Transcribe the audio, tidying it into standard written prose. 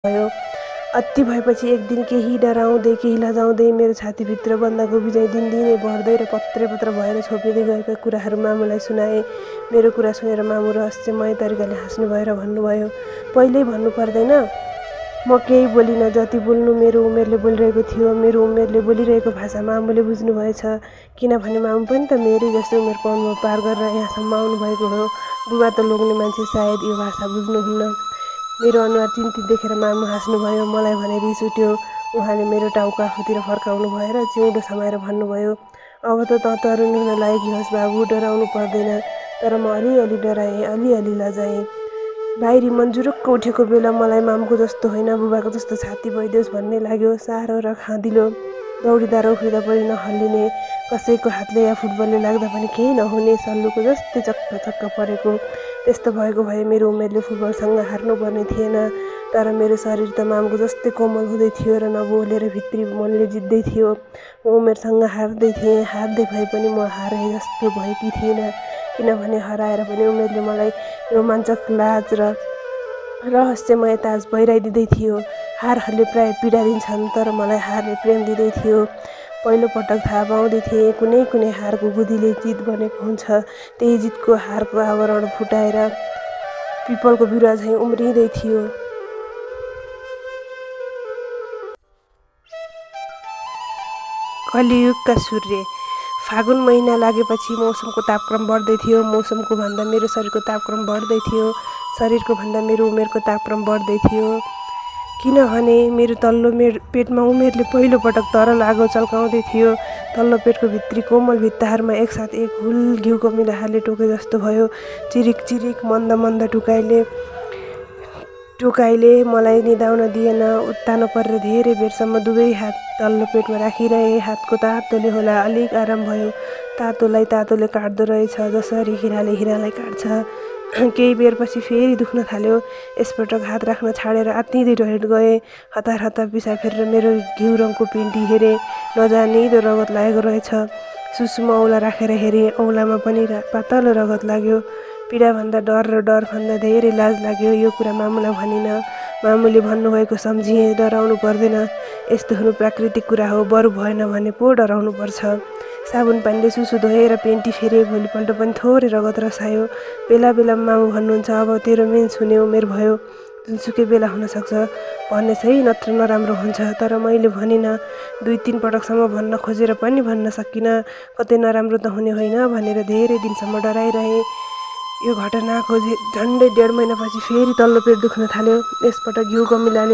भयो। अति भएपछि एक दिन केही डराउँदै केही लजाउँदै मेरो छातीभित्र बन्दाकोपी चाहिँ दिनदिनै बढ्दै र पत्र भएर छोपिँदै गएका कुराहरू मामुलाई सुनाएँ। मेरो कुरा सुनेर मामु रहस्यमय तरिकाले हाँस्नुभयो र भन्नुभयो, पहिल्यै भन्नु पर्दैन? म केही बोलिनँ। जति बोल्नु मेरो उमेरले बोलिरहेको थियो। मेरो उमेरले बोलिरहेको भाषा मामुले बुझ्नुभएछ। किनभने मामु पनि त मेरै जस्तै उमेरको अनुभव पार गरेर यहाँसम्म आउनुभएको हो। बुबा त लोग्ने मान्छे, सायद यो भाषा बुझ्नुहुन्न। मेरो अनुहार चिन्तित देखेर मामु हाँस्नुभयो। मलाई भने रिस उठ्यो। उहाँले मेरो टाउको आफूतिर फर्काउनु भयो र चिउँडो समाएर भन्नुभयो, अब त तरुनी हुन लायकी होस् बाबु, डराउनु पर्दैन। तर म अलिअलि डराएँ, अलिअलि लजाएँ। बाहिरी मन जुरुक्क उठेको बेला मलाई मामुको जस्तो होइन, बुबाको जस्तो छाती भइदियोस् भन्ने लाग्यो। साह्रो र खाँदिलो, दौडिँदा र उफ्रिँदा पनि नहल्लिने, कसैको हातले या फुटबलले लाग्दा पनि केही नहुने, सल्लुको जस्तै चक्क परेको। त्यस्तो भएको भए मेरो उमेरले फुटबलसँग हार्नुपर्ने थिएन। तर मेरो शरीर त मामुको जस्तै कोमल हुँदै थियो र नबोलेर भित्री मनले जित्दै थियो। म उमेरसँग हार्दै थिएँ। हार्दै भए पनि म हारे जस्तो भएकी थिइनँ। किनभने हराएर पनि उमेरले मलाई रोमाञ्चक लाज र रहस्यमय ताज पहिराइदिँदै थियो। हारहरूले प्राय पीडा दिन्छन्, तर मलाई हारले प्रेम दिँदै थियो। पहिलो पटक थाहा पाउँदै थिएँ, कुनै हारको गुदीले जित बनेको हुन्छ। त्यही जितको हारको आवरण फुटाएर पिपलको बिरुवा झैँ उम्रिँदै थियो। कलियुगका सूर्य। फागुन महिना लागेपछि मौसमको तापक्रम बढ्दै थियो। मौसमको भन्दा मेरो शरीरको तापक्रम बढ्दै थियो। शरीरको भन्दा मेरो उमेरको तापक्रम बढ्दै थियो। किनभने मेरो तल्लो पेटमा उमेरले पहिलो पटक तरल आगो चल्काउँदै थियो। तल्लो पेटको भित्री कोमल भित्ताहरूमा एकसाथ एक हुल घिउको मिलाहारले टोके जस्तो भयो। चिरिक मन्द टोकाइले मलाई निदाउन दिएन। उत्तानो परेर धेरै बेरसम्म दुवै हात तल्लो पेटमा राखिरहे। हातको तातोले होला अलिक आराम भयो। तातोलाई तातोले काट्दो रहेछ, जसरी हिराले हिरालाई काट्छ। केही बेरपछि फेरि दुख्न थाल्यो। यसपटक हात राख्न छाडेर आत्तिँदै टोइलेट गएँ। हतार पिसाब फेरेर मेरो घिउ रङको पेन्टी हेरेँ। नजानिदो रगत लागेको रहेछ। सुसुमा औला राखेर हेरेँ। औलामा पनि पातलो रगत लाग्यो। पीडाभन्दा डर र डरभन्दा धेरै लाज लाग्यो। यो कुरा मामुलाई भनिनँ। मामुले भन्नुभएको सम्झिएँ, डराउनु पर्दैन, यस्तो हुनु प्राकृतिक कुरा हो, बरु भएन भने पो डराउनु पर्छ। साबुन पानीले सुसु धोएँ र पेन्टी फेरेँ। भोलिपल्ट पनि थोरै रगत रसायो। बेला बेलामा मामु भन्नुहुन्छ, अब तेरो मेन्स हुने उमेर भयो, जुनसुकै बेला हुनसक्छ, भनेछ है, नत्र नराम्रो हुन्छ। तर मैले भनिनँ। 2-3 पटकसम्म भन्न खोजेर पनि भन्न सकिनँ। कतै नराम्रो त हुने होइन भनेर धेरै दिनसम्म डराइरहेँ। यो घटनाको झन्डै 1.5 महिनापछि फेरि तल्लो पेट दुख्न थाल्यो। यसपटक घिउको मिलाले